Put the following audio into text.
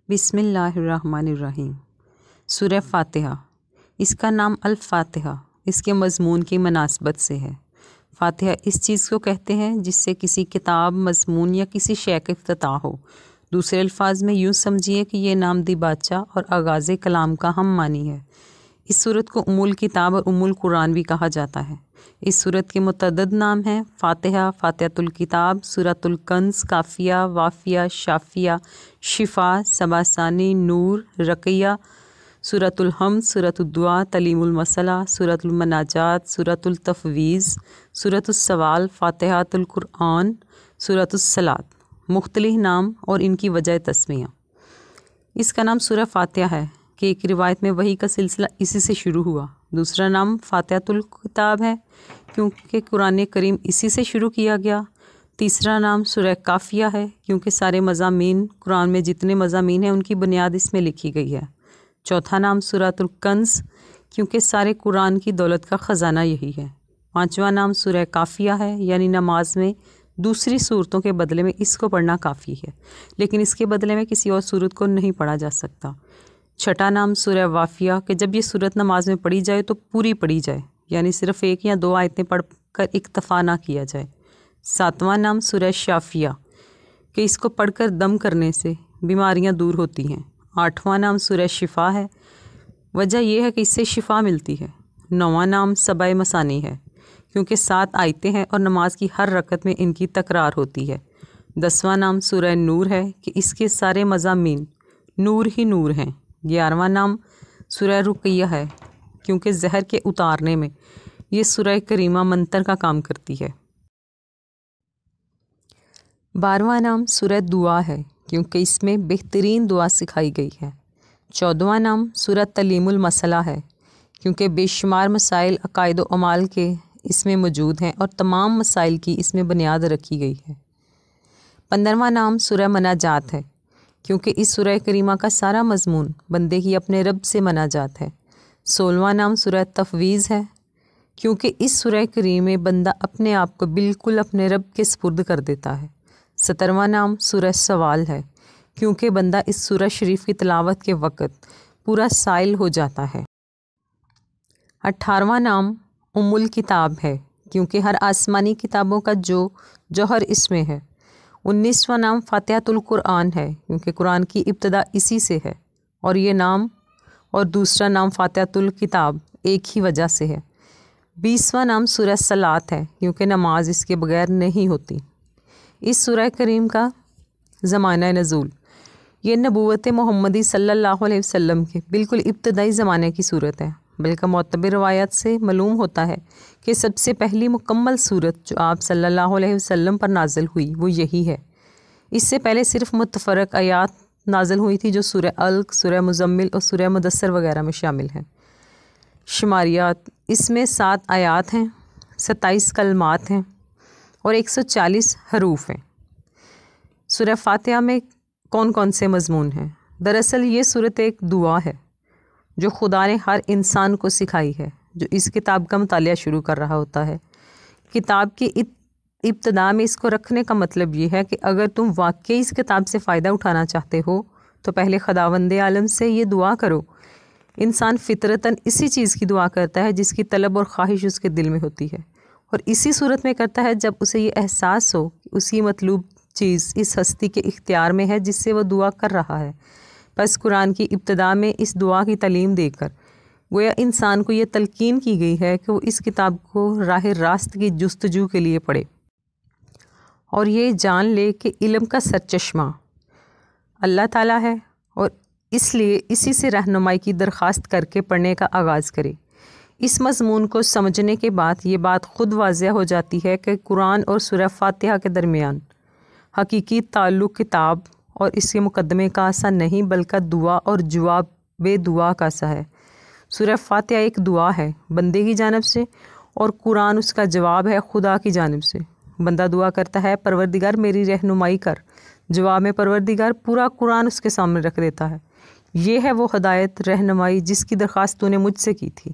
بسم اللہ الرحمن الرحیم۔ سورہ فاتحہ، اس کا نام الفاتحہ اس کے مضمون کی مناسبت سے ہے۔ فاتحہ اس چیز کو کہتے ہیں جس سے کسی کتاب، مضمون یا کسی شے کا افتتاح ہو۔ دوسرے الفاظ میں یوں سمجھیے کہ یہ نامدی بادشاہ اور آغاز کلام کا ہم معنی ہے۔ اس سورت کو ام الکتاب اور ام القرآن بھی کہا جاتا ہے۔ اس سورت کے متعدد نام ہیں: فاتحہ، فاتحۃ الکتاب، سورۃ الکنز، کافیہ، وافیہ، شافیہ، شفا، سبع ثانی، نور، رقیہ، سورۃ الحمد، سورۃ الدعاء، تعلیم المسئلہ، سورۃ المناجات، سورۃ التفویض، سورۃ السوال، فاتحۃ القرآن، سورۃ الصلاۃ۔ مختلف نام اور ان کی وجہ تسمیہ۔ اس کا نام سورہ فاتحہ ہے کہ ایک روایت میں وحی کا سلسلہ اسی سے شروع ہوا۔ دوسرا نام فاتحۃ الکتاب ہے کیونکہ قرآن کریم اسی سے شروع کیا گیا۔ تیسرا نام سورہ کافیہ ہے کیونکہ سارے مضامین، قرآن میں جتنے مضامین ہیں ان کی بنیاد اس میں لکھی گئی ہے۔ چوتھا نام سورۃ الکنز کیونکہ سارے قرآن کی دولت کا خزانہ یہی ہے۔ پانچواں نام سورہ کافیہ ہے، یعنی نماز میں دوسری صورتوں کے بدلے میں اس کو پڑھنا کافی ہے، لیکن اس کے بدلے میں کسی اور صورت کو نہیں پڑھا جا سکتا۔ چھٹا نام سورہ وافیہ کہ جب یہ صورت نماز میں پڑھی جائے تو پوری پڑھی جائے، یعنی صرف ایک یا دو آیتیں پڑھ کر اکتفا نہ کیا جائے۔ ساتواں نام سورہ شافیہ کہ اس کو پڑھ کر دم کرنے سے بیماریاں دور ہوتی ہیں۔ آٹھواں نام سورہ شفا ہے، وجہ یہ ہے کہ اس سے شفا ملتی ہے۔ نواں نام سبع مثانی ہے کیونکہ 7 آیتیں ہیں اور نماز کی ہر رکعت میں ان کی تکرار ہوتی ہے۔ 10واں نام سورہ نور ہے کہ اس کے سارے مضامین نور ہی نور ہیں۔ 11واں نام سورہ رقیہ ہے کیونکہ زہر کے اتارنے میں یہ سورہ کریمہ منتر کا کام کرتی ہے۔ 12واں نام سورہ دعا ہے کیونکہ اس میں بہترین دعا سکھائی گئی ہے۔ 14واں نام سورہ تعلیم المسئلہ ہے کیونکہ بے شمار مسائل عقائد و اعمال کے اس میں موجود ہیں اور تمام مسائل کی اس میں بنیاد رکھی گئی ہے۔ 15واں نام سورہ مناجات ہے کیونکہ اس سورہ کریمہ کا سارا مضمون بندے کی اپنے رب سے مناجات ہے۔ 16واں نام سورہ تفویض ہے کیونکہ اس سورہ کریم میں بندہ اپنے آپ کو بالکل اپنے رب کے سپرد کر دیتا ہے۔ 17واں نام سورہ سوال ہے کیونکہ بندہ اس سورہ شریف کی تلاوت کے وقت پورا سائل ہو جاتا ہے۔ 18واں نام ام الکتاب ہے کیونکہ ہر آسمانی کتابوں کا جوہر اس میں ہے۔ 19واں نام فاتحۃ القرآن ہے کیونکہ قرآن کی ابتدا اسی سے ہے، اور یہ نام اور دوسرا نام فاتحۃ الکتاب ایک ہی وجہ سے ہے۔ 20واں نام سورہ صلاۃ ہے کیونکہ نماز اس کے بغیر نہیں ہوتی۔ اس سورہ کریم کا زمانہ نزول، یہ نبوت محمدی صلی اللہ علیہ وسلم کے بالکل ابتدائی زمانے کی صورت ہے، بلکہ معتبر روایت سے معلوم ہوتا ہے کہ سب سے پہلی مکمل صورت جو آپ صلی اللہ علیہ وسلم پر نازل ہوئی وہ یہی ہے۔ اس سے پہلے صرف متفرق آیات نازل ہوئی تھی جو سورہ علق، سورہ مزمل اور سورہ مدثر وغیرہ میں شامل ہیں۔ شماریات، اس میں 7 آیات ہیں، 27 کلمات ہیں اور 140 حروف ہیں۔ سورہ فاتحہ میں کون کون سے مضمون ہیں؟ دراصل یہ سورت ایک دعا ہے جو خدا نے ہر انسان کو سکھائی ہے جو اس کتاب کا مطالعہ شروع کر رہا ہوتا ہے۔ کتاب کی ابتدا میں اس کو رکھنے کا مطلب یہ ہے کہ اگر تم واقعی اس کتاب سے فائدہ اٹھانا چاہتے ہو تو پہلے خداوند عالم سے یہ دعا کرو۔ انسان فطرتاً اسی چیز کی دعا کرتا ہے جس کی طلب اور خواہش اس کے دل میں ہوتی ہے، اور اسی صورت میں کرتا ہے جب اسے یہ احساس ہو کہ اس کی مطلوب چیز اس ہستی کے اختیار میں ہے جس سے وہ دعا کر رہا ہے۔ بس قرآن کی ابتدا میں اس دعا کی تعلیم دے کر گویا انسان کو یہ تلقین کی گئی ہے کہ وہ اس کتاب کو راہ راست کی جستجو کے لیے پڑھے اور یہ جان لے کہ علم کا سرچشمہ اللہ تعالیٰ ہے، اور اس لیے اسی سے رہنمائی کی درخواست کر کے پڑھنے کا آغاز کرے۔ اس مضمون کو سمجھنے کے بعد یہ بات خود واضح ہو جاتی ہے کہ قرآن اور سورہ فاتحہ کے درمیان حقیقی تعلق کتاب اور اس کے مقدمے کا سا نہیں بلکہ دعا اور جواب دعا کا سا ہے۔ سورہ فاتحہ ایک دعا ہے بندے کی جانب سے، اور قرآن اس کا جواب ہے خدا کی جانب سے۔ بندہ دعا کرتا ہے پروردگار میری رہنمائی کر، جواب میں پروردگار پورا قرآن اس کے سامنے رکھ دیتا ہے۔ یہ ہے وہ ہدایت، رہنمائی جس کی درخواست تو نے مجھ سے کی تھی۔